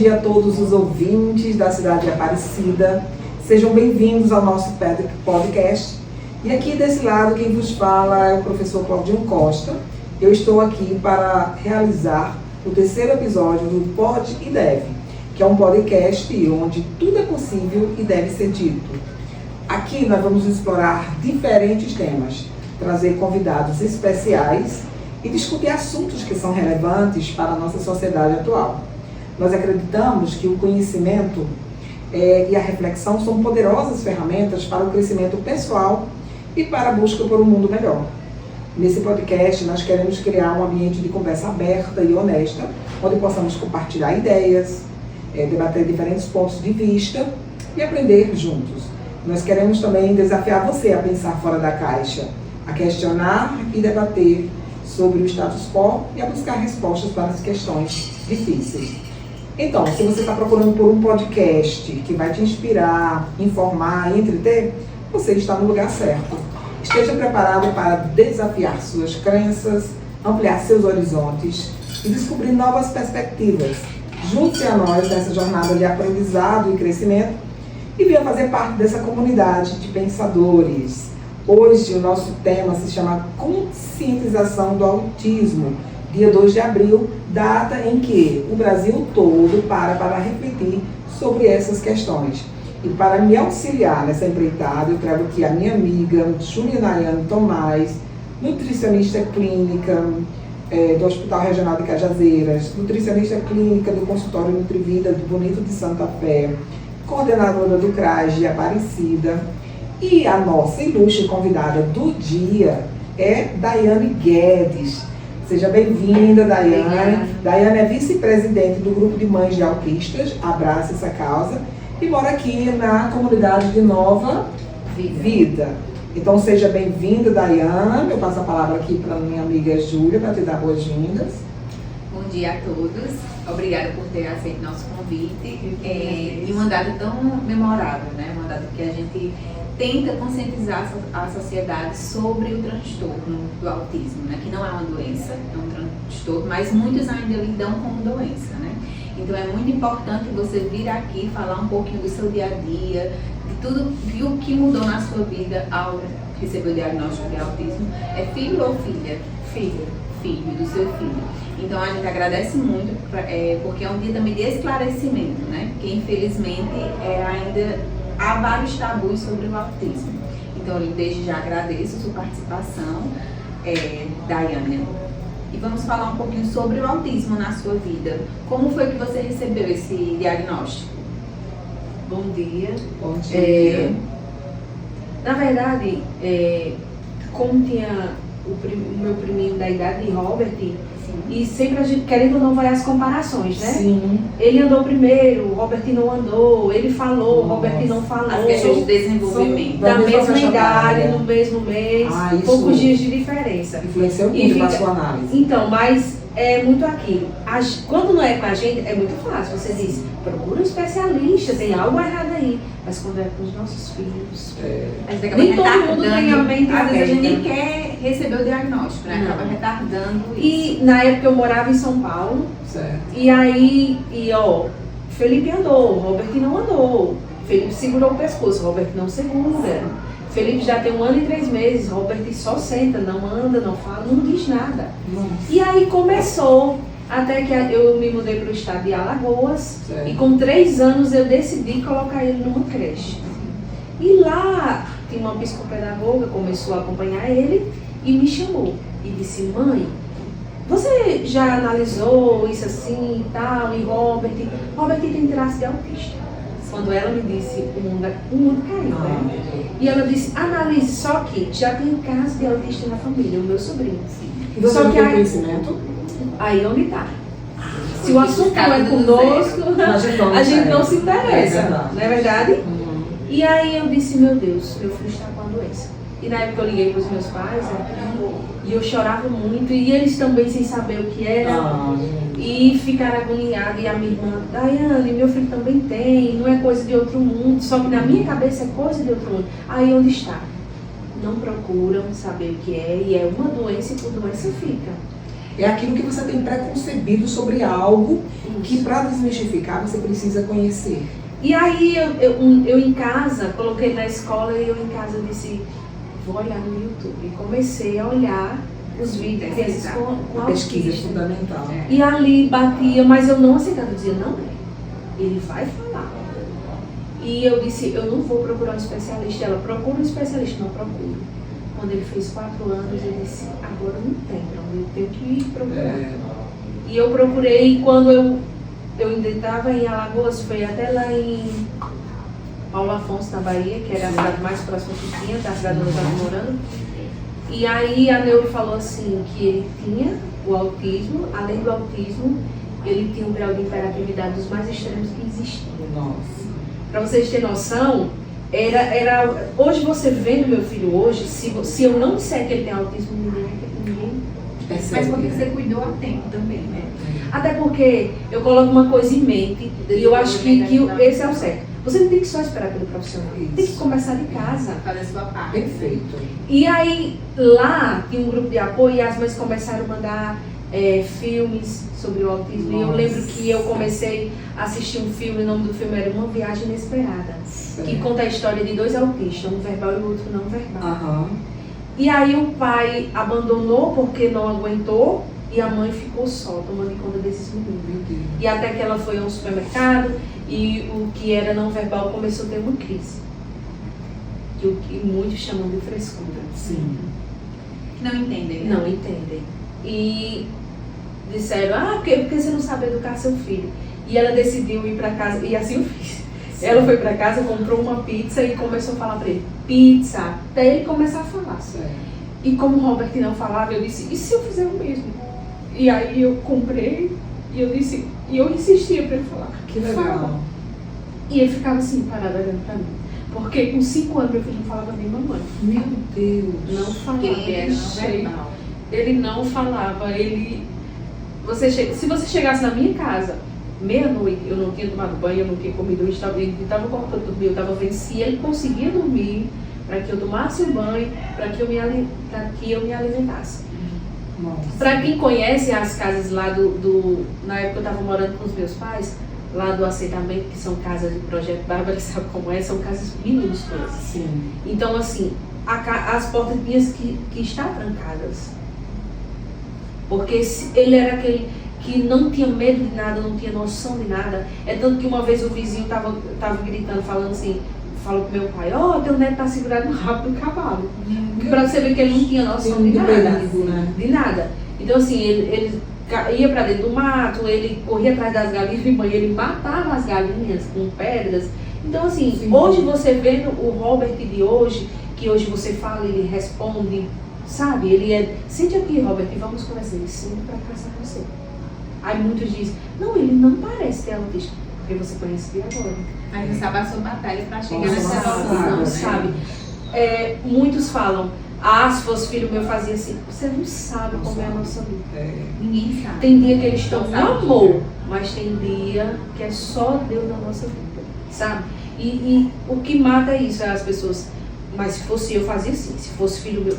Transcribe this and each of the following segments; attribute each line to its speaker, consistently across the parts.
Speaker 1: dia a todos os ouvintes da cidade de Aparecida. Sejam bem-vindos ao nosso podcast. E aqui desse lado quem vos fala é o professor Claudinho Costa. Eu estou aqui para realizar o terceiro episódio do Pode e Deve, que é um podcast onde tudo é possível e deve ser dito. Aqui nós vamos explorar diferentes temas, trazer convidados especiais e discutir assuntos que são relevantes para a nossa sociedade atual. Nós acreditamos que o conhecimento e a reflexão são poderosas ferramentas para o crescimento pessoal e para a busca por um mundo melhor. Nesse podcast, nós queremos criar um ambiente de conversa aberta e honesta, onde possamos compartilhar ideias, debater diferentes pontos de vista e aprender juntos. Nós queremos também desafiar você a pensar fora da caixa, a questionar e debater sobre o status quo e a buscar respostas para as questões difíceis. Então, se você está procurando por um podcast que vai te inspirar, informar e entreter, você está no lugar certo. Esteja preparado para desafiar suas crenças, ampliar seus horizontes e descobrir novas perspectivas. Junte-se a nós nessa jornada de aprendizado e crescimento e venha fazer parte dessa comunidade de pensadores. Hoje o nosso tema se chama Conscientização do Autismo, dia 2 de abril, data em que o Brasil todo para refletir sobre essas questões. E para me auxiliar nessa empreitada, eu trago aqui a minha amiga Júlia Nayane Tomás, nutricionista clínica do Hospital Regional de Cajazeiras, nutricionista clínica do Consultório Nutrivida do Bonito de Santa Fé, coordenadora do CRAS de Aparecida. E a nossa ilustre convidada do dia é Daiane Guedes. Seja bem-vinda, Daiane. Daiane é vice-presidente do Grupo de Mães de Autistas, Abraça Essa Causa, e mora aqui na comunidade de Nova Vida. Então seja bem-vinda, Daiane. Eu passo a palavra aqui para a minha amiga Júlia para te dar boas-vindas.
Speaker 2: Bom dia a todos. Obrigada por ter aceito nosso convite. E uma data tão memorável, né? Uma data que a gente tenta conscientizar a sociedade sobre o transtorno do autismo, né? Que não é uma doença, é um transtorno, mas muitos ainda lidam como doença, né? Então é muito importante você vir aqui falar um pouquinho do seu dia a dia, de tudo, de o que mudou na sua vida ao receber o diagnóstico de autismo. É filho ou filha? Filho, do seu filho. Então a gente agradece muito, porque é um dia também de esclarecimento, né? Porque infelizmente ainda há vários tabus sobre o autismo. Então eu desde já agradeço a sua participação, Daiane. E vamos falar um pouquinho sobre o autismo na sua vida. Como foi que você recebeu esse diagnóstico?
Speaker 3: Bom dia.
Speaker 1: Bom dia.
Speaker 3: Na verdade, como tinha o meu priminho da idade de Robert, e sempre a gente, querendo ou não, vai as comparações, né?
Speaker 1: Sim.
Speaker 3: Ele andou primeiro, o Robert não andou, ele falou, o Robert não falou.
Speaker 2: As questões de desenvolvimento.
Speaker 3: Da mesma idade, no mesmo mês, poucos dias de diferença.
Speaker 1: Influenciou muito na sua análise.
Speaker 3: Então, mas é muito aquilo. Quando não é com a gente, é muito fácil. Você diz, procura um especialista, tem algo errado aí. Mas quando é com os nossos filhos,
Speaker 2: nem todo mundo
Speaker 3: tem a mente
Speaker 2: às vezes a gente nem
Speaker 3: aberta.
Speaker 2: quer receber o diagnóstico, né? Acaba retardando isso.
Speaker 3: E na época eu morava em São Paulo.
Speaker 1: Certo.
Speaker 3: E aí, Felipe andou, Robert não andou. Felipe segurou o pescoço, Robert não segura. Felipe já tem 1 ano e 3 meses, Robert só senta, não anda, não fala, não diz nada. E aí começou, até que eu me mudei para o estado de Alagoas.
Speaker 1: Certo.
Speaker 3: E com 3 anos eu decidi colocar ele numa creche. E lá tinha uma psicopedagoga, começou a acompanhar ele e me chamou. E disse, mãe, você já analisou isso assim e tal, e Robert tem traço de autista. Quando ela me disse, o mundo caiu, né? E ela disse, analise, só que já tem caso de autista na família, o meu sobrinho.
Speaker 1: E você
Speaker 3: Só
Speaker 1: não
Speaker 3: que
Speaker 1: tem conhecimento?
Speaker 3: aí onde está. Se o assunto não é conosco, a gente não se interessa, não é verdade? E aí eu disse, meu Deus, meu filho está com a doença. E na época eu liguei para os meus pais, e eu chorava muito, e eles também sem saber o que era, e ficaram agoniados, e a minha irmã, Daiane, meu filho também tem, não é coisa de outro mundo, só que na minha cabeça é coisa de outro mundo. Aí onde está? Não procuram saber o que é, e é uma doença e por doença fica.
Speaker 1: É aquilo que você tem preconcebido sobre algo que, para desmistificar, você precisa conhecer.
Speaker 3: E aí eu em casa, coloquei na escola e eu em casa disse, vou olhar no YouTube. E comecei a olhar os vídeos deles com
Speaker 1: A pesquisa é
Speaker 3: autista.
Speaker 1: fundamental.
Speaker 3: E ali batia, mas eu não aceitava, eu dizia, não, ele vai falar. E eu disse, eu não vou procurar um especialista. Ela, procura um especialista, não procuro. Quando ele fez 4 anos, eu disse, agora não tem pra onde eu tenho que ir procurar. E eu procurei, quando eu ainda estava em Alagoas, foi até lá em Paulo Afonso, na Bahia, que era a cidade mais próxima que tinha, da cidade onde eu estava morando. E aí a neuro falou assim, que ele tinha o autismo, além do autismo, ele tinha um grau de hiperatividade dos mais extremos que existia.
Speaker 1: Nossa.
Speaker 3: Para vocês terem noção, hoje você vendo meu filho hoje, se eu não disser que ele tem autismo, ninguém
Speaker 2: Mas porque você cuidou a tempo também, né?
Speaker 3: Até porque eu coloco uma coisa em mente e eu acho que esse é o certo. Você não tem que só esperar pelo profissional, tem que começar de casa.
Speaker 2: Fazer a sua parte.
Speaker 1: Perfeito.
Speaker 3: E aí, lá tinha um grupo de apoio e as mães começaram a mandar filmes sobre o autismo.
Speaker 1: Nossa.
Speaker 3: E eu lembro que eu comecei a assistir um filme, o nome do filme era Uma Viagem Inesperada, que conta a história de 2 autistas, um verbal e o outro não verbal. E aí o pai abandonou porque não aguentou e a mãe ficou só, tomando conta desses meninos. E até que ela foi a um supermercado e o que era não verbal começou a ter uma crise. Que o que muitos chamam de frescura.
Speaker 1: Sim.
Speaker 2: Não entendem, né?
Speaker 3: Não entendem. E disseram, porque você não sabe educar seu filho. E ela decidiu ir para casa, e assim eu fiz. Sim. Ela foi para casa, comprou uma pizza e começou a falar para ele, pizza, até ele começar a falar. E como o Robert não falava, eu disse, e se eu fizer o mesmo? E aí eu comprei, e eu disse, e eu insistia para ele falar.
Speaker 1: Que legal.
Speaker 3: Fala. E ele ficava assim, parado olhando para mim. Porque com 5 anos meu filho não falava nem mamãe.
Speaker 1: Meu Deus.
Speaker 3: Não falava.
Speaker 2: Ele era não verbal.
Speaker 3: Ele não falava, se você chegasse na minha casa, meia-noite, eu não tinha tomado banho, eu não tinha comido, ele estava cortando dormir, eu estava vendo se ele conseguia dormir, para que eu tomasse o banho, para que eu me alimentasse. Para quem conhece as casas lá na época eu estava morando com os meus pais, lá do aceitamento, que são casas de Projeto Bárbara, que sabe como é, são casas minúsculas.
Speaker 1: Sim.
Speaker 3: Então assim, as portas tinham que estar trancadas. Porque ele era aquele que não tinha medo de nada, não tinha noção de nada. É tanto que uma vez o vizinho tava gritando, falando assim, falou pro meu pai, teu neto tá segurado no rabo do cavalo. Pra você ver que ele não tinha noção de nada.
Speaker 1: Perigo, né?
Speaker 3: De nada. Então assim, ele ia pra dentro do mato, ele corria atrás das galinhas de manhã, ele matava as galinhas com pedras. Então assim, sim, hoje você vendo o Robert de hoje, que hoje você fala, ele responde, sabe? Ele sente aqui, Robert, e vamos conversar. Ele senta pra conversar com você. Aí muitos dizem, não, ele não parece ter autista, porque você conhece de agora.
Speaker 2: Mas você sabe a sua batalha pra chegar
Speaker 1: Nossa,
Speaker 2: nessa noção, né?
Speaker 3: Sabe? Muitos falam, se fosse filho meu, fazia assim. Você não sabe como é a nossa luta.
Speaker 2: Ninguém sabe.
Speaker 3: Tem dia que eles estão no amor, mas tem dia que é só Deus na nossa vida, sabe? E o que mata é isso, as pessoas. Mas se fosse eu, fazia assim. Se fosse filho meu.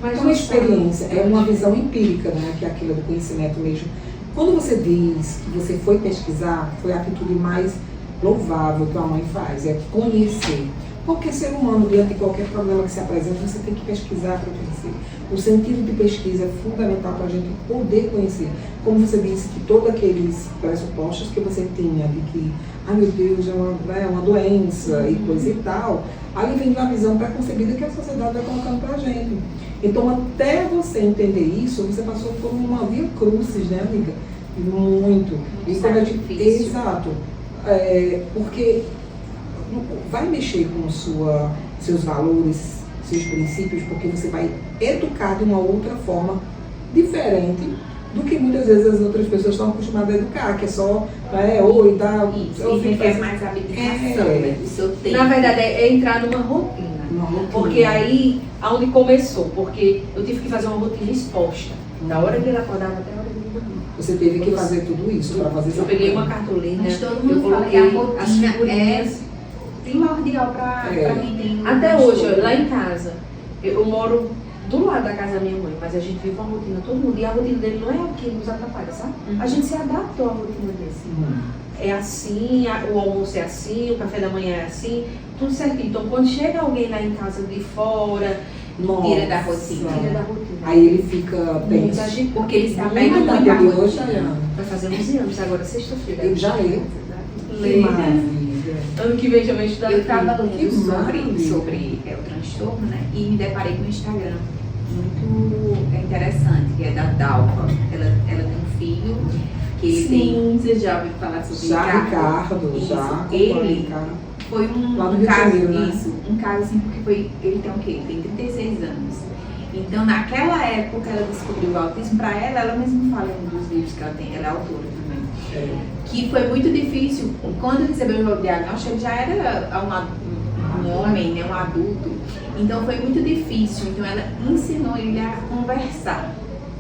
Speaker 3: Mas
Speaker 1: uma experiência, é uma visão empírica, né? Que é aquilo do conhecimento mesmo. Quando você diz que você foi pesquisar, foi a atitude mais louvável que a mãe faz, é conhecer. Qualquer ser humano, diante de qualquer problema que se apresenta, você tem que pesquisar para conhecer. O sentido de pesquisa é fundamental para a gente poder conhecer. Como você disse, que todos aqueles pressupostos que você tinha de que, meu Deus, é uma doença e coisa e tal, aí vem uma visão preconcebida que a sociedade vai colocando para a gente. Então, até você entender isso, você passou por uma via crucis, né, amiga? Muito. E quando a gente... Exato. Porque vai mexer com seus valores, seus princípios, porque você vai educar de uma outra forma diferente do que muitas vezes as outras pessoas estão acostumadas a educar, que é só, oi, tá...
Speaker 2: Isso, e requer mais habilitação, né, do seu tempo.
Speaker 3: Na verdade, é entrar numa rotina. Porque aí, aonde começou, porque eu tive que fazer uma rotina exposta. Da hora que ele acordava até a hora que ele dormia.
Speaker 1: Você teve que fazer tudo isso para fazer essa
Speaker 3: Eu peguei uma cartolina,
Speaker 2: mas todo mundo fala que a rotina primordial para quem tem...
Speaker 3: Até hoje, lá em casa, eu moro do lado da casa da minha mãe, mas a gente vive uma rotina, todo mundo, e a rotina dele não é o que nos atrapalha, sabe? A gente se adaptou à rotina dele. É assim, o almoço é assim, o café da manhã é assim, tudo certinho. Então, quando chega alguém lá em casa de fora,
Speaker 2: tira da rotina.
Speaker 1: Aí ele fica tenso.
Speaker 2: Porque ele está
Speaker 1: bem
Speaker 2: muito
Speaker 1: hoje.
Speaker 3: Vai fazer 11 anos, agora sexta-feira.
Speaker 1: Eu já leio.
Speaker 3: Ano que vem já vai estudar.
Speaker 2: Eu estava lendo sobre o transtorno, né? E me deparei com um Instagram muito interessante, que é da Dalva. Ela tem um filho que ele tem. Você já ouviu falar sobre
Speaker 1: Ricardo? Já.
Speaker 2: Ele foi um caso,
Speaker 1: né?
Speaker 2: Um caso assim, porque ele tem o quê? Ele tem 36 anos. Então, naquela época, ela descobriu o autismo. Para ela mesma fala em um dos livros que ela tem, ela é autora também. Que foi muito difícil. Quando recebeu o diagnóstico, ele já era um homem, né, um adulto. Então, foi muito difícil. Então, ela ensinou ele a conversar.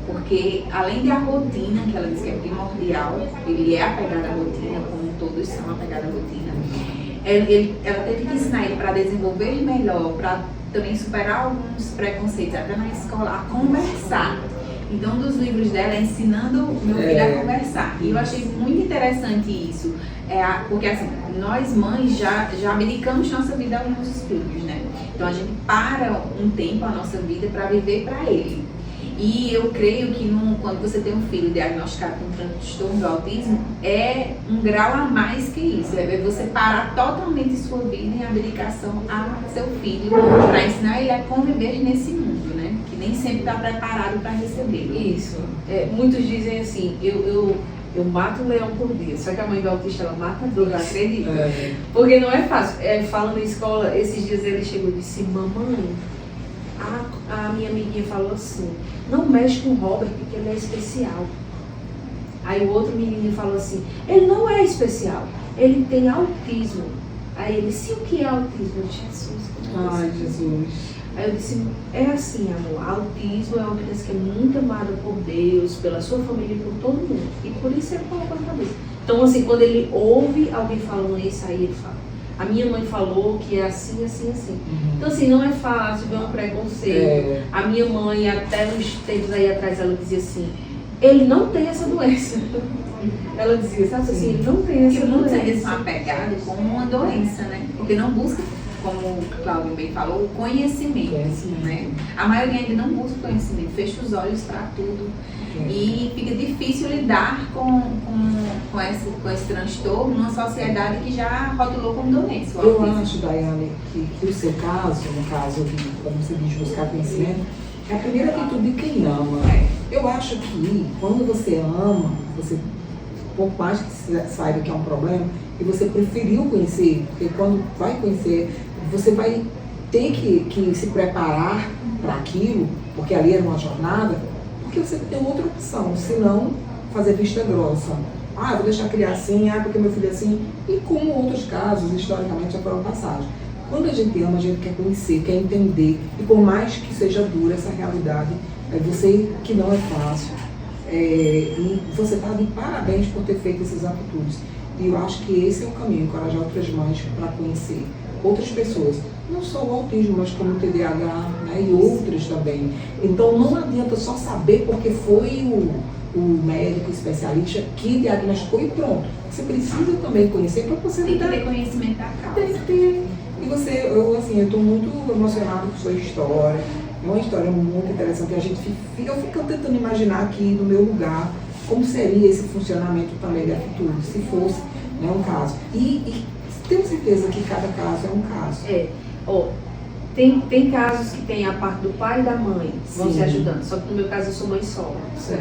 Speaker 2: Porque, além da rotina, que ela diz que é primordial, ele é apegado à rotina, como todos são apegados à rotina. Ela teve que ensinar ele para desenvolver melhor, para também superar alguns preconceitos, até na escola, a conversar. Então, um dos livros dela é ensinando meu filho a conversar. E eu achei muito interessante isso. Porque, assim, nós mães já abdicamos nossa vida aos nossos filhos, né? Então, a gente para um tempo a nossa vida para viver para ele. E eu creio que quando você tem um filho diagnosticado com transtorno do autismo, é um grau a mais que isso. É você parar totalmente sua vida em abdicação a seu filho para ensinar ele a conviver nesse mundo, né? Que nem sempre está preparado para receber.
Speaker 3: Isso. Muitos dizem assim, eu mato um leão por dia. Só que a mãe do autista, ela mata dois, acredita? Porque não é fácil. Falando em escola, esses dias ele chegou e disse, mamãe, a minha amiguinha falou assim, não mexe com o Robert porque ele é especial. Aí o outro menino falou assim, ele não é especial, ele tem autismo. Aí ele disse, o que é autismo? Eu disse, Jesus.
Speaker 1: Ai, Jesus.
Speaker 3: Aí eu disse, é assim, amor, autismo é uma criança que é muito amada por Deus, pela sua família e por todo mundo. E por isso ele coloca na cabeça. Então, assim, quando ele ouve alguém falando isso, aí ele fala, a minha mãe falou que é assim, assim, assim. Então, assim, não é fácil ver um preconceito. A minha mãe, até uns tempos aí atrás, ela dizia assim, ele não tem essa doença. Ela dizia, sabe assim, ele não tem essa doença.
Speaker 2: Muitos deles são apegados como uma doença, né? Porque não busca, como o Cláudio bem falou, o conhecimento, né? A maioria ainda não busca conhecimento, fecha os olhos para tudo. E fica difícil lidar com esse transtorno numa sociedade que já rotulou como doença.
Speaker 1: Eu acho, Daiane, que o seu caso, no caso de, como você diz, buscar conhecimento, é a primeira atitude de quem ama. Eu acho que quando você ama, você, por mais que saiba que é um problema, e você preferiu conhecer, porque quando vai conhecer, você vai ter que se preparar para aquilo, porque ali era uma jornada, porque você tem outra opção, senão fazer vista grossa. Vou deixar criar assim, porque meu filho é assim. E como outros casos, historicamente, já foram passados. Quando a gente ama, a gente quer conhecer, quer entender. E por mais que seja dura essa realidade, você que não é fácil. E você está de parabéns por ter feito essas atitudes. E eu acho que esse é o caminho, encorajar outras mães para conhecer outras pessoas. Não só o autismo, mas como o TDAH, né, e outras também. Então não adianta só saber porque foi o médico especialista que diagnosticou e pronto. Você precisa também conhecer para você
Speaker 2: tem que ter conhecimento da causa.
Speaker 1: Tem que ter. E eu estou muito emocionada com sua história. É uma história muito interessante. Eu fico tentando imaginar aqui no meu lugar como seria esse funcionamento também de atitude, se fosse, né, um caso. E tenho certeza que cada caso é um caso.
Speaker 3: Tem casos que tem a parte do pai e da mãe vão se ajudando. Só que no meu caso eu sou mãe solo.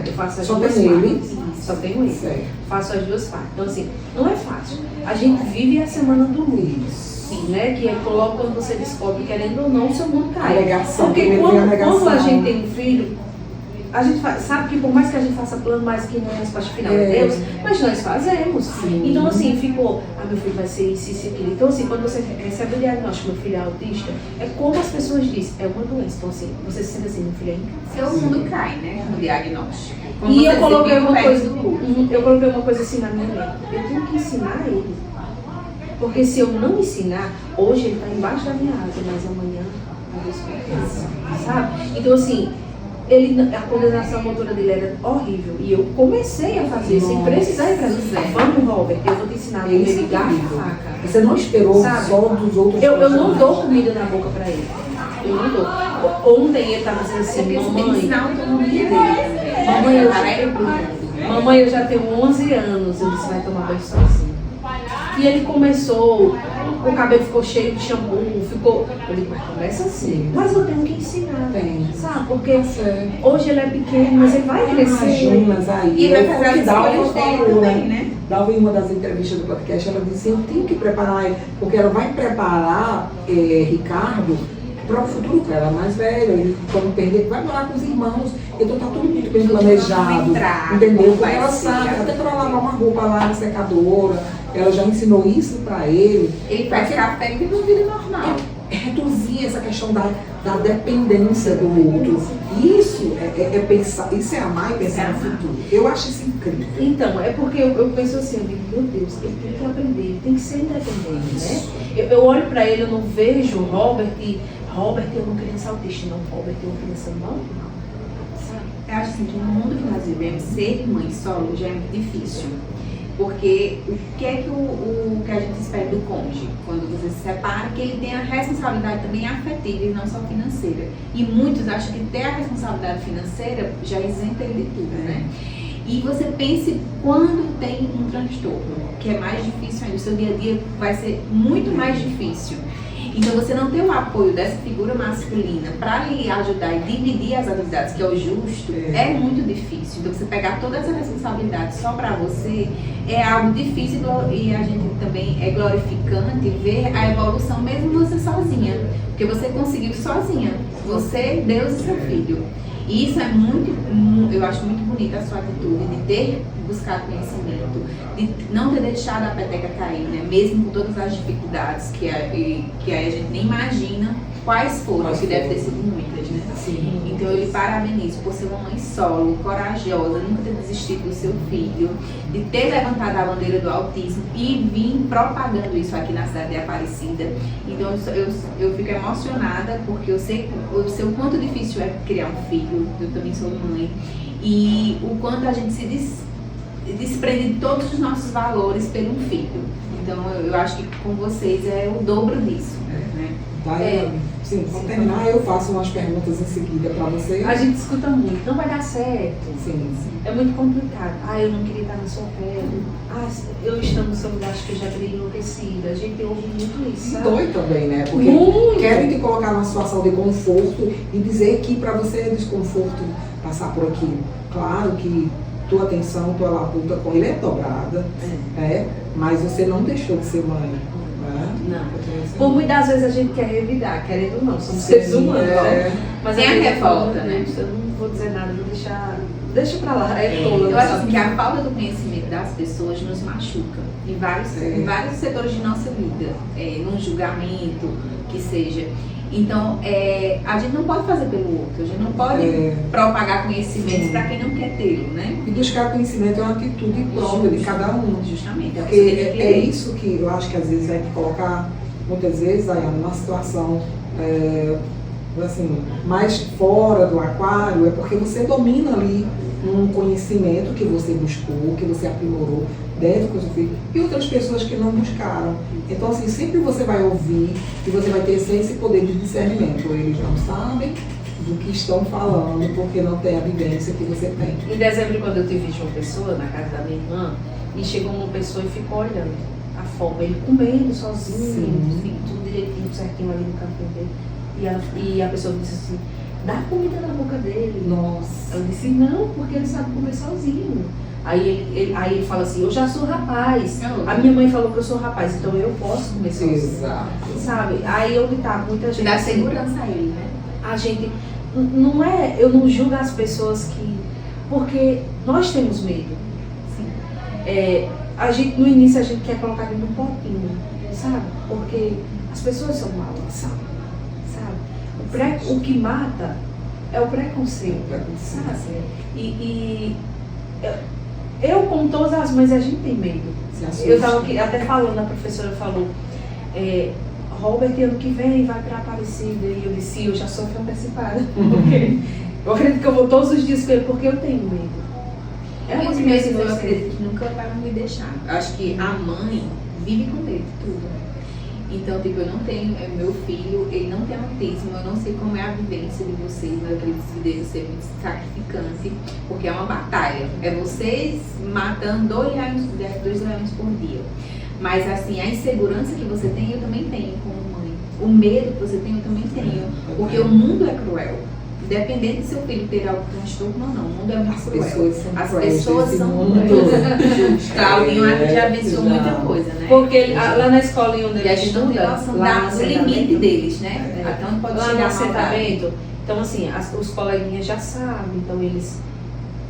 Speaker 3: Eu faço as duas partes. Só tenho ele.
Speaker 1: Certo.
Speaker 3: Faço as duas partes. Então assim, não é fácil. A gente vive a semana do luto. Né? Que é quando você descobre, querendo ou não, o seu mundo cai. Porque quando a gente tem um filho, a gente sabe que por mais que a gente faça plano, mais que não é a resposta final de Deus, mas nós fazemos. Então assim, ficou, meu filho vai ser isso, isso e aquilo. Então assim, quando você recebe o diagnóstico, meu filho é autista, é como as pessoas dizem, é uma doença. Então assim, você se sente assim, meu filho é incapaz.
Speaker 2: Seu mundo cai, né, no diagnóstico.
Speaker 3: E eu coloquei uma coisa assim na minha mente, eu tenho que ensinar ele. Porque se eu não ensinar, hoje ele está embaixo da minha asa, mas amanhã sabe? Então, assim, a coordenação motora dele era horrível. E eu comecei a fazer sem precisar ir pra José. Vamos, Robert, eu vou te ensinar como ele garra a faca.
Speaker 1: Você não esperou, sabe? Só dos outros.
Speaker 3: Eu não dou comida na boca pra ele. Eu não dou. Ontem ele estava dizendo assim, mamãe, eu já tenho 11 anos. Eu disse, vai tomar banho sozinho. E ele começou, o cabelo ficou cheio de shampoo, eu digo, mas começa assim. Mas eu tenho que ensinar, sabe? Porque hoje ele é pequeno, mas ele vai crescer.
Speaker 1: Mas aí,
Speaker 2: e vai fazer as escolhas dele também, né?
Speaker 1: Dalva, em uma das entrevistas do podcast, ela disse, eu tenho que preparar ele, porque ela vai preparar Ricardo para o futuro, cara, ela é mais velha, ele quando perder, vai morar com os irmãos, então tá tudo muito bem planejado, entendeu? Porque ela sabe, até para lavar uma roupa lá na secadora, ela já ensinou isso para ele.
Speaker 2: Ele faz café que não vira normal.
Speaker 1: Reduzir essa questão da dependência do outro. Isso é pensar, isso é amar e pensar no futuro. Eu acho isso incrível.
Speaker 3: Então, é porque eu penso assim, eu digo, meu Deus, ele tem que aprender, ele tem que ser independente, né? Eu olho para ele, eu não vejo Robert é uma criança autista, não, Robert é uma criança normal.
Speaker 2: Eu acho assim, que no mundo que nós vivemos, ser mãe solo já é muito difícil. Porque o que é que a gente espera do cônjuge quando você se separa? Que ele tenha a responsabilidade também afetiva e não só financeira. E muitos acham que ter a responsabilidade financeira já isenta ele de tudo, né? E você pense quando tem um transtorno, que é mais difícil ainda, o seu dia a dia vai ser muito mais difícil. Então você não ter o apoio dessa figura masculina para lhe ajudar e dividir as atividades, que é o justo, é muito difícil. Então você pegar toda essa responsabilidade só para você é algo difícil e a gente também é glorificante ver a evolução mesmo você sozinha. Porque você conseguiu sozinha, você, Deus e seu filho. E isso é eu acho muito bonita a sua atitude de ter buscado conhecimento, de não ter deixado a peteca cair, né? Mesmo com todas as dificuldades que aí a gente nem imagina quais foram, que deve ter sido muitas, né?
Speaker 1: Sim.
Speaker 2: Então eu lhe parabenizo por ser uma mãe solo, corajosa, nunca ter desistido do seu filho, de ter levantado a bandeira do autismo e vir propagando isso aqui na cidade de Aparecida. Então eu fico emocionada porque eu sei o quanto difícil é criar um filho, eu também sou mãe, e o quanto a gente se desprende de todos os nossos valores por um filho. Então eu acho que com vocês é o dobro disso, né?
Speaker 1: Sim, para terminar, eu faço umas perguntas em seguida para você.
Speaker 3: A gente escuta muito, não vai dar certo.
Speaker 1: Sim.
Speaker 3: É muito complicado. Eu não queria estar na sua pele. Eu estando no seu lugar, acho que eu já teria enlouquecido. A gente ouve muito isso, sabe?
Speaker 1: Dói também, né? Porque querem te colocar numa situação de conforto e dizer que para você é desconforto passar por aquilo. Claro que tua atenção, tua labuta com ele é dobrada, mas você não deixou de ser mãe.
Speaker 3: Não. Por muitas vezes a gente quer revidar, querendo ou não, somos seres humanos. Mas
Speaker 2: tem a revolta, né?
Speaker 3: Eu não vou dizer nada, vou deixa pra lá.
Speaker 2: Eu acho que a falta do conhecimento das pessoas nos machuca em vários setores de nossa vida, num julgamento, que seja. Então, a gente não pode fazer pelo outro, a gente não pode propagar conhecimentos para quem não quer tê-lo, né?
Speaker 1: E buscar conhecimento é uma atitude própria de cada um.
Speaker 2: Justamente.
Speaker 1: Porque é isso que eu acho que às vezes é que colocar, muitas vezes, numa situação assim, mais fora do aquário, é porque você domina ali um conhecimento que você buscou, que você aprimorou, deve construir, e outras pessoas que não buscaram. Então, assim, sempre você vai ouvir e você vai ter esse poder de discernimento. Eles não sabem do que estão falando, porque não tem a vivência que você tem.
Speaker 3: Em dezembro, quando eu tive uma pessoa na casa da minha irmã, e chegou uma pessoa e ficou olhando a forma, ele comendo sozinho, tudo direitinho, certinho ali no cantinho dele. E a pessoa disse assim, dá comida na boca dele.
Speaker 1: Nossa.
Speaker 3: Eu disse, não, porque ele sabe comer sozinho. Aí ele fala assim, eu já sou rapaz. A minha mãe falou que eu sou rapaz, então eu posso comer sozinho.
Speaker 1: Exato.
Speaker 3: Sabe? Aí muita gente...
Speaker 2: Dá segurança a ele, né?
Speaker 3: A gente, não é, eu não julgo as pessoas que... Porque nós temos medo. Sim. No início a gente quer colocar dentro de um potinho, sabe? Porque as pessoas são malas, sabe? O que mata é o preconceito, sabe? E eu, como todas as mães, a gente tem medo. Eu estava aqui até falando, a professora falou, Robert, ano que vem vai para Aparecida. E eu disse, eu já sofro antecipada. Porque eu acredito que eu vou todos os dias com ele, porque eu tenho medo.
Speaker 2: Meus medos eu acredito que nunca vai me deixar. Eu acho que a mãe vive com medo de tudo. Então, tipo, eu não tenho, meu filho, ele não tem autismo, eu não sei como é a vivência de vocês, mas eu acredito que deve ser muito sacrificante, porque é uma batalha. É vocês matando 2 leões por dia. Mas, assim, a insegurança que você tem, eu também tenho como mãe. O medo que você tem, eu também tenho. Porque o mundo é cruel. Independente de seu filho ter algum transtorno ou não, o mundo é muito cruel. As pessoas são cruéis. Claudinho já venceu muita coisa, né?
Speaker 3: Porque lá na escola onde ele
Speaker 2: estuda, do limite deles, né? Até onde pode
Speaker 3: lá
Speaker 2: chegar
Speaker 3: no
Speaker 2: a
Speaker 3: assentamento. Então, assim, os coleguinhas já sabem, então eles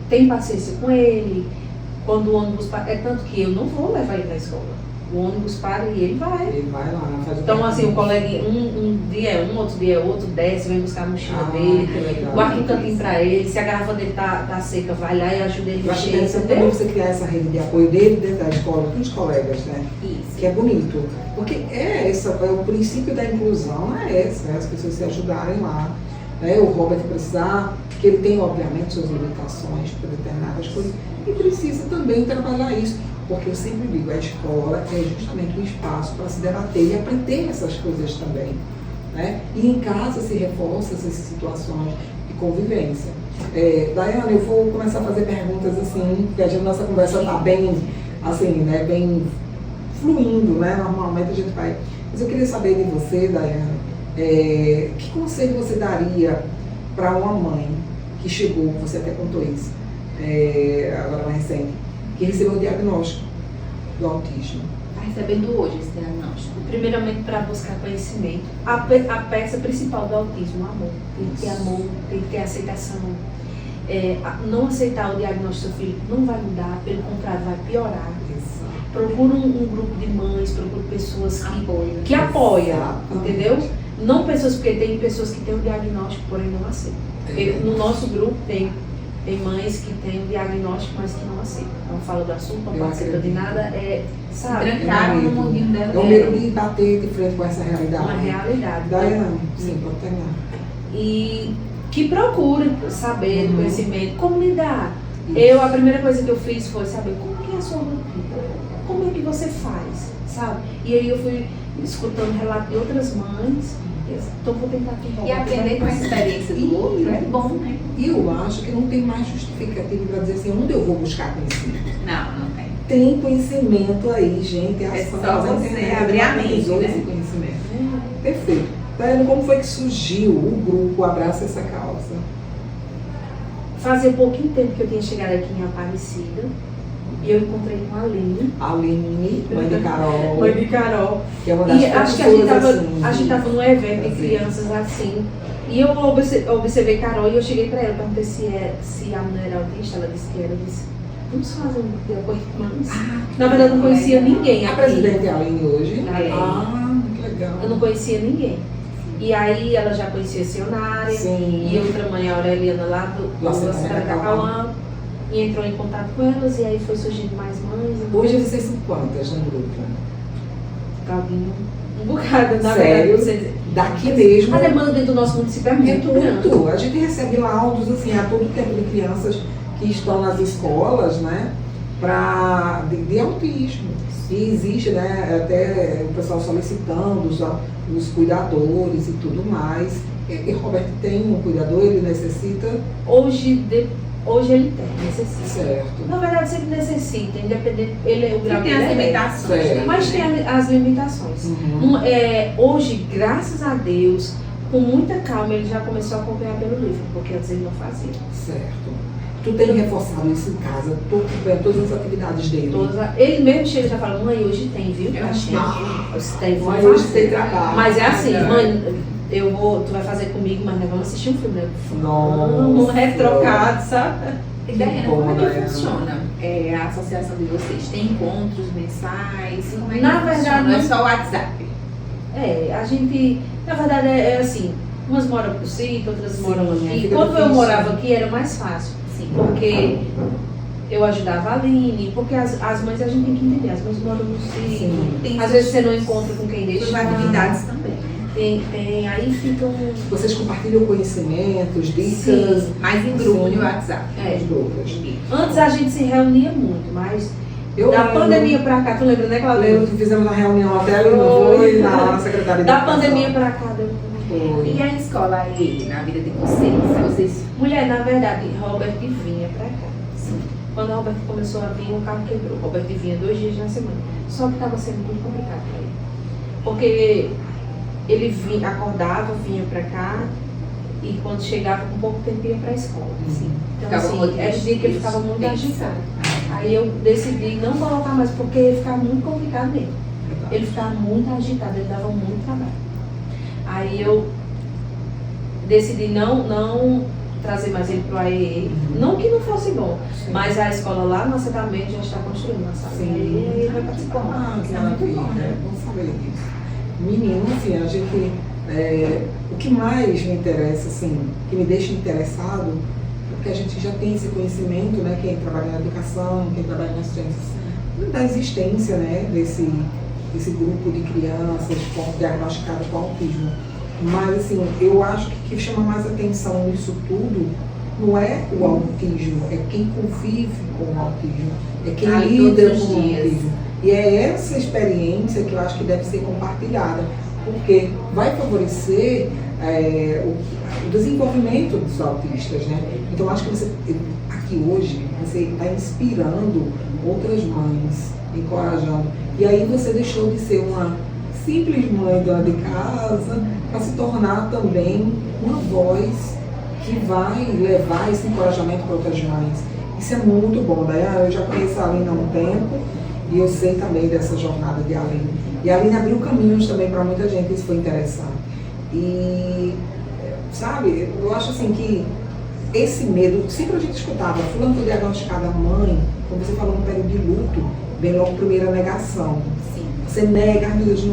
Speaker 3: têm paciência com ele. Quando o ônibus para, é tanto que eu não vou levar ele na escola. O ônibus para e ele vai.
Speaker 1: Ele vai lá, faz o
Speaker 3: Então, assim, o coleguinha, um dia outro dia outro, desce, vem buscar a mochila dele, guarda um cantinho pra ele. Se a garrafa dele tá seca, vai lá e ajuda ele a encher.
Speaker 1: É também você criar essa rede de apoio dele dentro da escola, com os colegas, né?
Speaker 2: Isso.
Speaker 1: Que é bonito. Porque é o princípio da inclusão, é esse, né? As pessoas se ajudarem lá. Né? O Robert precisar, que ele tem, obviamente, suas limitações para determinadas coisas, e precisa também trabalhar isso. Porque eu sempre digo, a escola é justamente um espaço para se debater e aprender essas coisas também. Né? E em casa se reforça essas situações de convivência. Daiane, eu vou começar a fazer perguntas assim, porque a nossa conversa está bem, assim, né, bem fluindo, né? Normalmente a gente vai. Mas eu queria saber de você, Daiane, que conselho você daria para uma mãe que chegou, você até contou isso, agora mais recente, que recebeu o diagnóstico do autismo.
Speaker 2: Está recebendo hoje esse diagnóstico?
Speaker 3: Primeiramente, para buscar conhecimento. A peça principal do autismo, o amor. Tem que ter amor, tem que ter aceitação. Não aceitar o diagnóstico do seu filho não vai mudar, pelo contrário, vai piorar.
Speaker 1: Exato.
Speaker 3: Procura um grupo de mães, procura pessoas que apoiam, entendeu? Não pessoas, porque tem pessoas que têm o diagnóstico, porém não aceitam. Porque no nosso grupo tem mães que têm o diagnóstico, mas que não aceitam. Não fala do assunto, não participa de nada, sabe?
Speaker 2: Trancaram no mundinho dela.
Speaker 1: É o medo de bater de frente com essa realidade.
Speaker 3: Uma realidade.
Speaker 1: Daiane, sim, pode terminar.
Speaker 3: E que procure saber do conhecimento, como lidar.
Speaker 1: Isso.
Speaker 3: A primeira coisa que eu fiz foi saber como que é a sua rotina, como é que você faz, sabe? E aí eu fui escutando relatos de outras mães, então vou tentar aqui.
Speaker 2: E aprender com a experiência do outro é bom, né?
Speaker 1: E eu acho que não tem mais justificativo para dizer assim, onde eu vou buscar conhecimento?
Speaker 2: Não tem.
Speaker 1: Tem conhecimento aí, gente.
Speaker 2: É só você abrir a mente,
Speaker 1: esse
Speaker 2: né?
Speaker 1: conhecimento. Perfeito. Daiane, como foi que surgiu o grupo Abraça Essa Causa?
Speaker 3: Fazia pouquinho tempo que eu tinha chegado aqui em Aparecida e eu encontrei com a Aline.
Speaker 1: Aline, mãe de Carol.
Speaker 3: Mãe de Carol.
Speaker 1: Que é uma das
Speaker 3: E acho que a gente
Speaker 1: assim,
Speaker 3: estava num evento de crianças assim. E eu observei Carol e eu cheguei para ela, perguntei se a mulher era autista, ela disse que era. Eu disse, vamos fazer um grupo de apoio de mães. Na verdade, eu não conhecia ninguém aqui.
Speaker 1: A presidente é a Aline hoje?
Speaker 3: Aline.
Speaker 1: Que legal.
Speaker 3: Eu não conhecia ninguém. E aí ela já conhecia a Sionária.
Speaker 1: Sim.
Speaker 3: E outra mãe, a Aureliana, lá do Cidade Capauã. E entrou em contato com elas e aí foi surgindo mais mães.
Speaker 1: Hoje vocês são quantas no grupo?
Speaker 3: Claudinho, um bocado, na
Speaker 1: Sério?
Speaker 3: verdade.
Speaker 1: Daqui mesmo.
Speaker 3: A demanda dentro do nosso município é muito grande.
Speaker 1: A gente recebe laudos assim, a todo tempo de crianças que estão nas escolas, né, de autismo. E existe, né, até o pessoal solicitando os cuidadores e tudo mais. E Roberto tem um cuidador, ele necessita?
Speaker 3: Hoje ele tem, necessita.
Speaker 1: Certo.
Speaker 3: Na verdade, sempre necessita, independente, ele é o grau
Speaker 2: tem as limitações.
Speaker 1: Certo.
Speaker 3: Mas tem as limitações.
Speaker 1: Uhum.
Speaker 3: Hoje, graças a Deus, com muita calma, ele já começou a acompanhar pelo livro, porque antes ele não fazia.
Speaker 1: Certo. Tu tem reforçado isso em casa, todas as atividades dele?
Speaker 3: Ele mesmo chega e já fala, mãe, hoje tem, viu?
Speaker 2: Eu achei.
Speaker 1: Mãe, hoje tem trabalho.
Speaker 3: Mas é assim, mãe, tu vai fazer comigo, mas nós vamos assistir um filme, né?
Speaker 1: Não.
Speaker 3: Retrocado, sabe?
Speaker 2: E Daiane, como é que funciona a associação de vocês? Tem encontros mensais? Como é que
Speaker 3: Na verdade,
Speaker 2: funciona? Não é
Speaker 3: não.
Speaker 2: só o WhatsApp?
Speaker 3: A gente, na verdade, é assim, umas moram por sítio, outras moram aqui.
Speaker 1: fica
Speaker 3: Quando eu
Speaker 1: difícil.
Speaker 3: morava aqui era mais fácil,
Speaker 2: Sim.
Speaker 3: porque eu ajudava a Aline, porque as mães a gente tem que entender, as mães moram no sítio, às vezes você não encontra com quem deixa.
Speaker 2: Atividades também.
Speaker 3: Tem, aí ficam...
Speaker 1: Vocês compartilham conhecimentos, dicas?
Speaker 3: Sim,
Speaker 2: mais em grupo no WhatsApp.
Speaker 1: Os grupos.
Speaker 3: Antes a gente se reunia muito, mas da pandemia pra cá, tu lembra, né?
Speaker 1: Eu lembro que fizemos uma reunião até ali, não foi? Na Secretaria
Speaker 3: da pandemia pra cá, deu.
Speaker 2: E a escola aí, na vida de vocês?
Speaker 3: Mulher, na verdade, Robert vinha pra cá. Sim. Quando o Robert começou a vir, o carro quebrou. Robert vinha 2 dias na semana. Só que estava sendo muito complicado pra ele. Porque ele vinha, acordava, vinha pra cá e quando chegava com pouco tempo ia pra escola.
Speaker 2: Sim.
Speaker 3: Então, assim, era dia que ele ficava muito agitado. Aí eu decidi não colocar mais, porque ia ficar muito complicado mesmo. Ele ficava muito agitado, ele dava muito trabalho. Aí eu decidi não trazer mais ele para o AEE, não que não fosse bom, mas a escola lá no assentamento já está construindo uma sala.
Speaker 1: Sim.
Speaker 3: E ele vai participar.
Speaker 1: Que maravilha, né? Bom saber disso. Menino, assim, a gente, o que mais me interessa, assim, que me deixa interessado, é porque a gente já tem esse conhecimento, né, quem trabalha na educação, quem trabalha nas ciências, da existência, né, desse grupo de crianças diagnosticadas com autismo. Mas, assim, eu acho que o que chama mais atenção nisso tudo não é o autismo, é quem convive com o autismo, é quem lida com o autismo. E é essa experiência que eu acho que deve ser compartilhada, porque vai favorecer o desenvolvimento dos autistas, né? Então, eu acho que você, aqui hoje, você está inspirando outras mães, encorajando. E aí você deixou de ser uma simples mãe dona de casa para se tornar também uma voz que vai levar esse encorajamento para outras mães. Isso é muito bom, né? Eu já conheço a Aline há um tempo e eu sei também dessa jornada de Aline. E a Aline abriu caminhos também para muita gente, isso foi interessante. E, sabe, eu acho assim que esse medo, sempre a gente escutava, fulano foi diagnosticada mãe, como você falou, no período de luto, vem logo a primeira negação.
Speaker 2: Sim.
Speaker 1: Você nega, meu Deus,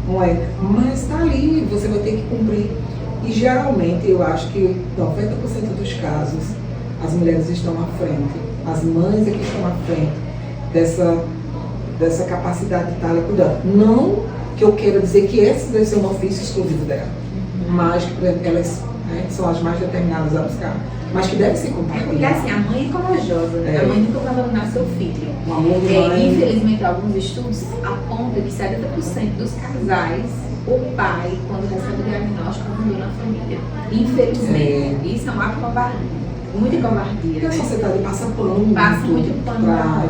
Speaker 1: não é. Mas está ali, você vai ter que cumprir. E geralmente eu acho que 90% dos casos as mulheres estão à frente, as mães é que estão à frente dessa capacidade de estar ali cuidando. Não que eu queira dizer que esse deve ser um ofício exclusivo dela, mas que, por exemplo, elas são as mais determinadas a buscar, mas que deve ser compartilhado.
Speaker 2: Porque assim, a mãe é corajosa, né? A mãe nunca vai abandonar seu filho.
Speaker 1: O amor de mãe.
Speaker 2: Infelizmente, alguns estudos apontam que 70% dos casais, o pai, quando recebe o diagnóstico, abandona a família. Infelizmente. Isso é um ato covardia. Muita covardia.
Speaker 1: Porque a sociedade passa pano.
Speaker 2: Passa muito pano pra mãe.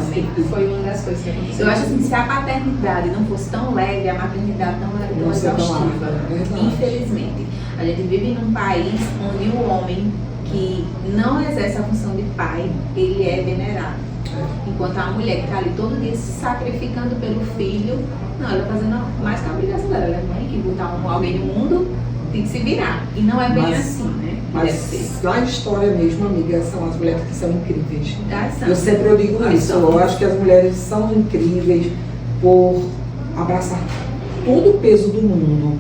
Speaker 3: Foi uma das coisas que aconteceu.
Speaker 2: Eu acho assim, se a paternidade não fosse tão leve, a maternidade não era tão exaustiva. Infelizmente. A gente vive num país onde o homem que não exerce a função de pai, ele é venerado. Enquanto a mulher que está ali todo dia se sacrificando pelo filho, não, ela está fazendo mais que a obrigação dela. Ela é mãe que botar alguém no mundo, tem que se virar. E não é bem assim, né?
Speaker 1: Mas na história mesmo, amiga, são as mulheres que são incríveis.
Speaker 2: São.
Speaker 1: Eu sempre digo isso. Eu acho que as mulheres são incríveis por abraçar todo o peso do mundo,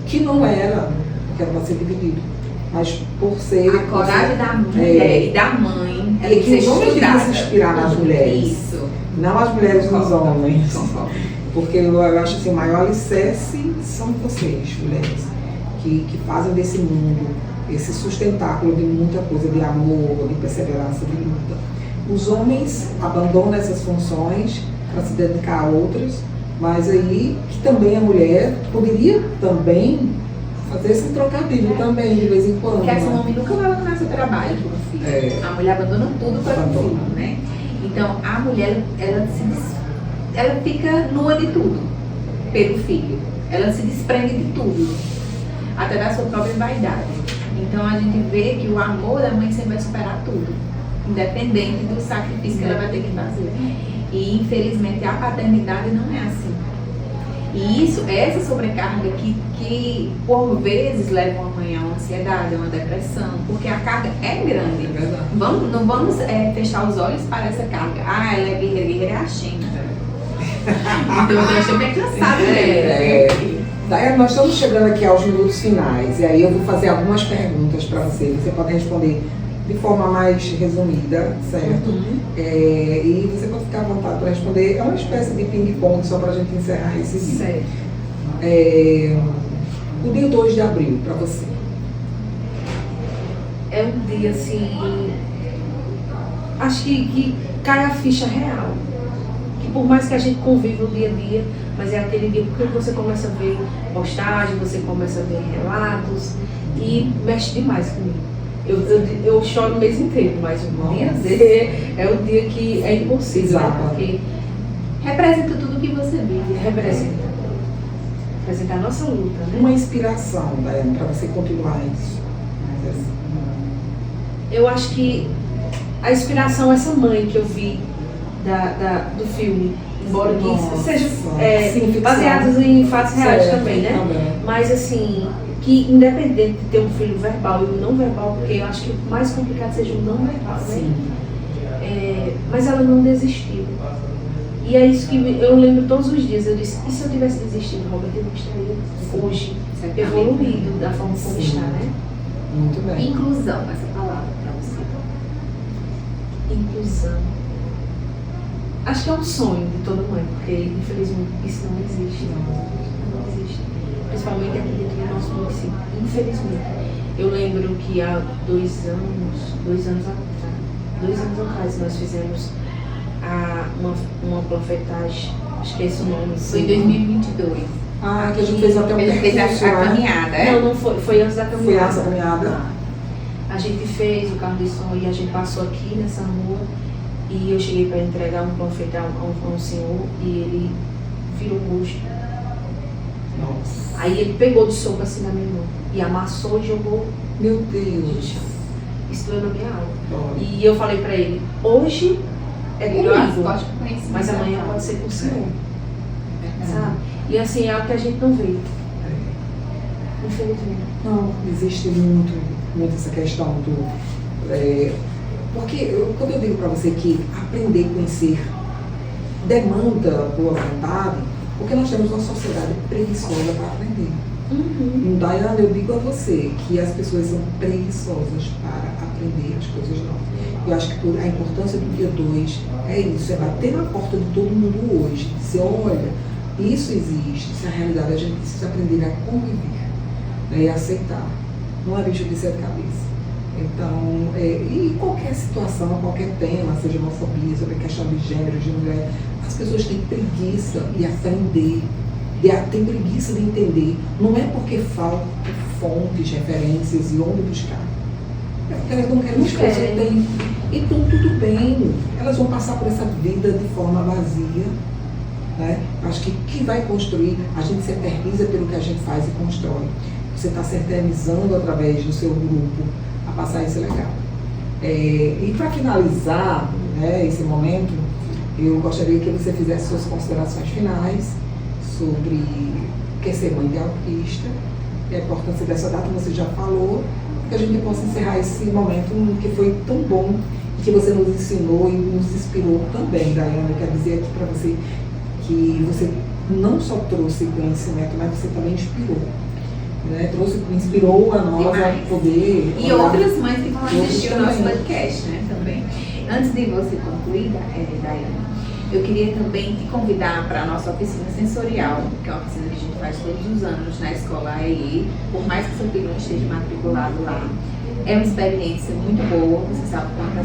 Speaker 1: que não era, que era para ser dividido. Mas por ser...
Speaker 2: A coragem da mulher e da mãe.
Speaker 1: E que os homens devem se inspirar nas mulheres.
Speaker 2: Isso.
Speaker 1: Não as mulheres nos homens.
Speaker 2: Concordo.
Speaker 1: Porque eu acho assim, o maior alicerce são vocês, mulheres, que fazem desse mundo esse sustentáculo de muita coisa, de amor, de perseverança, de luta. Os homens abandonam essas funções para se dedicar a outras, mas aí que também a mulher poderia também fazer esse trocadilho também, de vez em quando.
Speaker 2: Porque esse homem nunca vai abandonar seu trabalho por um filho. A mulher abandona tudo para o filho, né? Então, a mulher, ela fica nua de tudo pelo filho. Ela se desprende de tudo, até da sua própria vaidade. Então, a gente vê que o amor da mãe sempre vai superar tudo, independente do sacrifício que ela vai ter que fazer. E, infelizmente, a paternidade não é assim. E essa sobrecarga que por vezes leva uma mãe a uma ansiedade, a uma depressão, porque a carga é grande. Não vamos fechar os olhos para essa carga. Ah, ela é guerreira é a Xena. Então eu estou bem cansada dela.
Speaker 1: Daí nós estamos chegando aqui aos minutos finais, e aí eu vou fazer algumas perguntas para você. Você pode responder de forma mais resumida, certo? E você pode ficar à vontade para responder. É uma espécie de ping-pong só para a gente encerrar esse vídeo.
Speaker 3: Certo.
Speaker 1: O dia 2 de abril, para você?
Speaker 3: É um dia assim, acho que cai a ficha real. Que por mais que a gente conviva o dia a dia, mas é aquele dia porque você começa a ver postagem, você começa a ver relatos e mexe demais comigo. Eu choro o mês inteiro, mas o dia D é o dia que é impossível, né? Porque
Speaker 2: representa tudo que você vive.
Speaker 3: Representa a nossa luta, né?
Speaker 1: Uma inspiração, Daiane, para você continuar isso.
Speaker 3: Eu acho que a inspiração é essa mãe que eu vi do filme, embora que seja baseados em fatos reais também, né? Também. Mas assim, que independente de ter um filho verbal e um não verbal, porque eu acho que o mais complicado seja o não verbal, né? Mas ela não desistiu. E é isso que eu lembro todos os dias. Eu disse, e se eu tivesse desistido, Robert, eu não estaria hoje evoluído da forma como está, né?
Speaker 1: Muito bem.
Speaker 2: Inclusão, essa palavra para você.
Speaker 3: Inclusão. Acho que é um sonho de toda mãe, porque infelizmente isso não existe. Não existe. Principalmente aqui dentro do nosso município. Infelizmente. Eu lembro que há 2 anos atrás, nós fizemos uma panfletagem, acho que é esse o nome.
Speaker 2: Foi em 2022.
Speaker 1: Que a gente fez até
Speaker 2: a caminhada,
Speaker 3: Não, foi antes da caminhada.
Speaker 1: Foi antes da caminhada.
Speaker 3: A gente fez o carro de som e a gente passou aqui nessa rua e eu cheguei para entregar um panfleto a um senhor e ele virou o rosto.
Speaker 1: Nossa.
Speaker 3: Aí ele pegou de soco assim na minha mão e amassou e jogou.
Speaker 1: Meu Deus.
Speaker 3: Isso doeu na minha alma. E eu falei para ele, hoje é comigo, mas amanhã pode ser com o senhor. Sabe? E assim, é o que a gente não vê. Infelizmente.
Speaker 1: Não, existe muito essa questão do... porque quando eu digo para você que aprender a conhecer demanda boa vontade, porque nós temos uma sociedade preguiçosa para aprender. Daiane, eu digo a você que as pessoas são preguiçosas para aprender as coisas novas. Eu acho que a importância do dia 2 é isso, é bater na porta de todo mundo hoje, dizer, olha, isso existe, isso é a realidade, a gente precisa aprender a conviver, né, e aceitar. Não é bicho de sete cabeças. Então, e qualquer situação, qualquer tema, seja homofobia, sobre a questão de gênero, de mulher, as pessoas têm preguiça de aprender, têm preguiça de entender. Não é porque faltam fontes, referências e onde buscar. É porque elas não querem buscar, você tem. Então, tudo bem. Elas vão passar por essa vida de forma vazia. Né? Acho que o que vai construir, a gente se eterniza pelo que a gente faz e constrói. Você está se eternizando através do seu grupo a passar esse legado. E para finalizar, né, esse momento, eu gostaria que você fizesse suas considerações finais sobre o que é ser mãe de autista, e a importância dessa data você já falou, que a gente possa encerrar esse momento que foi tão bom e que você nos ensinou e nos inspirou também, Daiane. Eu quero dizer aqui para você que você não só trouxe conhecimento, mas você também inspirou. Né? Inspirou a nós a poder...
Speaker 2: E outras mães que vão assistir o nosso podcast, né, também. Antes de você concluir, Daiane, eu queria também te convidar para a nossa oficina sensorial, que é uma oficina que a gente faz todos os anos na escola AEI, por mais que seu filho não esteja matriculado lá. É uma experiência muito boa, você sabe quanto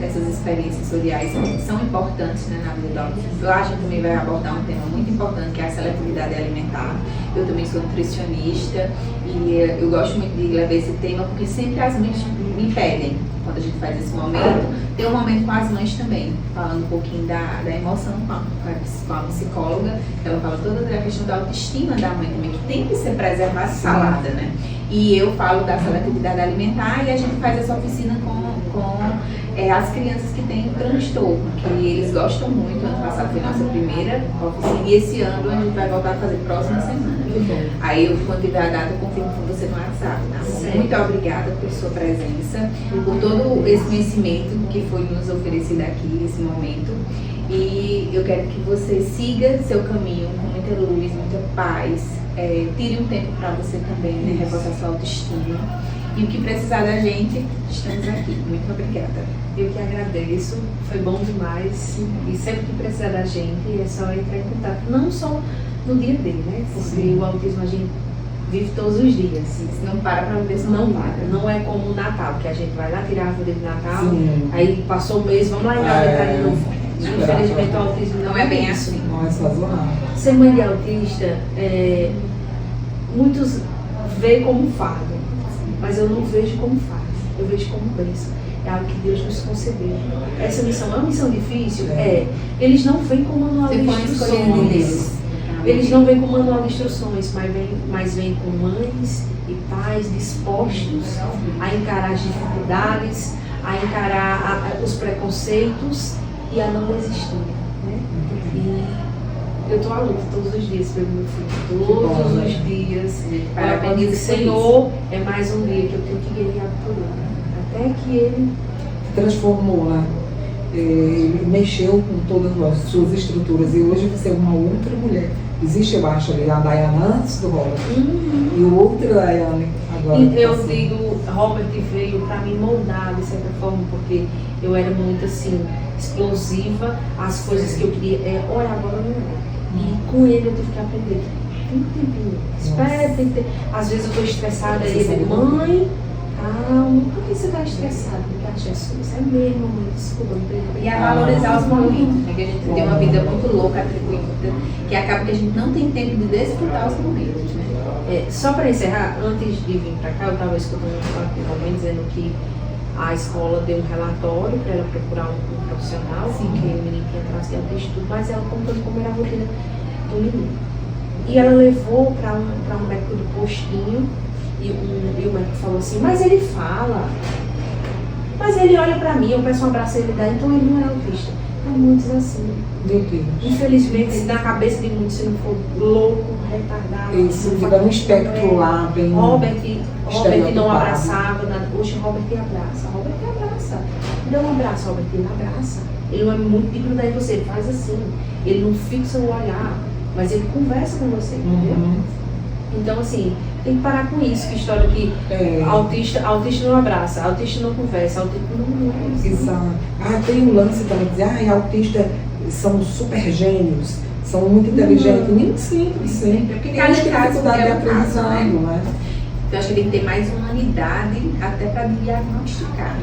Speaker 2: essas experiências sensoriais são importantes, né, na vida do autismo. Lá a gente também vai abordar um tema muito importante, que é a seletividade alimentar. Eu também sou nutricionista e eu gosto muito de levar esse tema, porque sempre as mães me pedem, quando a gente faz esse momento, ter um momento com as mães também, falando um pouquinho da emoção com a psicóloga. Ela fala toda a questão da autoestima da mãe também, que tem que ser preservada e falada, né? E eu falo da seletividade alimentar e a gente faz essa oficina com as crianças que têm transtorno, que eles gostam muito. Ano passado foi nossa primeira oficina e esse ano a gente vai voltar a fazer próxima semana. Aí eu, quando tiver a data, eu confirmo com você no WhatsApp, tá? Muito obrigada por sua presença, por todo esse conhecimento que foi nos oferecido aqui nesse momento. E eu quero que você siga seu caminho com muita luz, muita paz. Tire um tempo para você também, né, reforçar sua autoestima. E o que precisar da gente, estamos aqui. Muito obrigada.
Speaker 3: Eu que agradeço, foi bom demais. E sempre que precisar da gente, é só entrar em contato. Não só no dia D, né? Porque o autismo a gente vive todos os dias.
Speaker 2: Isso não para pra viver,
Speaker 3: não para. Não é como o Natal, que a gente vai lá tirar a árvore de Natal, aí passou o mês, vamos lá entrar de novo. Infelizmente o autismo
Speaker 2: não é bem assim.
Speaker 1: Não é sazonal.
Speaker 3: Ser mãe de autista, muitos veem como fardo, mas eu não vejo como fardo, eu vejo como bênção. É algo que Deus nos concedeu. Essa missão é uma missão difícil? Eles não vêm com manual de instruções. Eles não vêm com manual de instruções, mas vêm com mães e pais dispostos a encarar as dificuldades, a encarar os preconceitos e a não existir, né? E eu estou à luta todos os dias pelo meu filho, todos os dias. Parabéns, Senhor, é mais um dia que eu tenho que guerrear por ele, até que ele
Speaker 1: transformou, né? Ele mexeu com todas as suas estruturas e hoje você é uma outra mulher. Existe, eu acho, ali a Dayana antes do Robert e o outro Dayane agora.
Speaker 3: E eu digo, Robert veio para me moldar de certa forma, porque eu era muito assim, explosiva, as coisas que eu queria, olha, agora não é. E com ele eu tive que aprender. Tem um tempinho, espera, tem que ter. Às vezes eu estou estressada e ele, mãe, calma, por que você está estressada? Porque a Jesus é mesmo, mãe, desculpa, não tem.
Speaker 2: E a valorizar os momentos, né? Que a gente tem uma vida muito louca, atribuída, que acaba que a gente não tem tempo de desfrutar os momentos, né?
Speaker 3: Só para encerrar, antes de vir para cá, eu estava escutando alguém dizendo que a escola deu um relatório para ela procurar um profissional, que o menino tinha traço de autismo, mas ela contando como era a rotina do menino. E ela levou para um médico do postinho, e o médico falou assim, mas ele fala, mas ele olha para mim, eu peço um abraço e ele dá, então ele não é autista. Há muitos assim.
Speaker 1: Meu Deus.
Speaker 3: Infelizmente, na cabeça de muitos, se não for louco, retardado.
Speaker 1: Isso, fica um espectro lá, bem.
Speaker 3: Robert não abraçava nada. Hoje Robert abraça. Robert abraça. Me dá um abraço, Robert, ele abraça. Ele não é muito de grudar em você, ele faz assim. Ele não fixa o olhar, mas ele conversa com você, entendeu? Então, assim, tem que parar com isso, que história que autista não abraça, autista não conversa, autista não é isso.
Speaker 1: Exato. Tem um lance também de dizer, autistas são super gênios, são muito inteligentes. Nem sempre.
Speaker 2: Porque cada caso
Speaker 1: é aprendizado, né?
Speaker 2: Então, acho que tem que ter mais humanidade até para diagnosticar.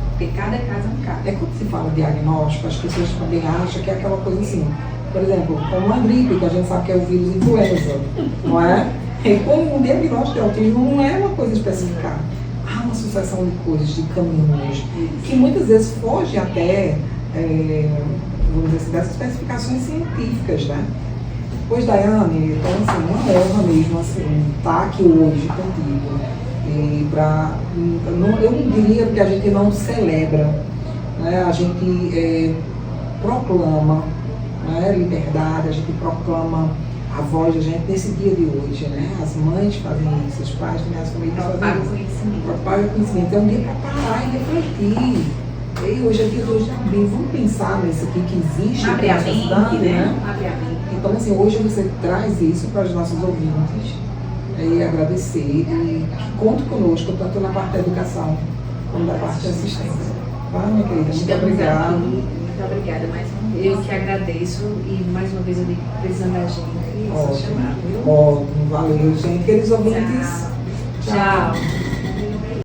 Speaker 2: Porque cada caso é um caso.
Speaker 1: Quando se fala diagnóstico, as pessoas também acham que é aquela coisa assim, por exemplo, como uma gripe, que a gente sabe que é o vírus influenza, não é? E como o diagnóstico de autismo não é uma coisa especificada. Há uma sucessão de coisas, de caminhos, que muitas vezes foge até, vamos dizer assim, dessas especificações científicas, né? Pois, Dayane, então, assim, uma honra mesmo, assim, estar aqui hoje contigo. E eu não diria que a gente não celebra, né? A gente proclama, né, liberdade, a gente proclama a voz da gente nesse dia de hoje, né? As mães fazem isso, os pais também, as famílias fazem isso. Propagam o conhecimento. É um dia para parar e refletir. E hoje é dia 2 de abril, vamos pensar nisso aqui que existe
Speaker 2: Abre a mente, né?
Speaker 1: Então, assim, hoje você traz isso para os nossos ouvintes e agradecer e que conte conosco, tanto na parte da educação como da parte da assistência. Tá, minha querida? Muito obrigada.
Speaker 2: Muito obrigada mais uma vez.
Speaker 3: Eu que agradeço e mais uma vez eu digo precisando da gente.
Speaker 1: Ótimo, valeu, gente. Queridos ouvintes,
Speaker 3: Tchau.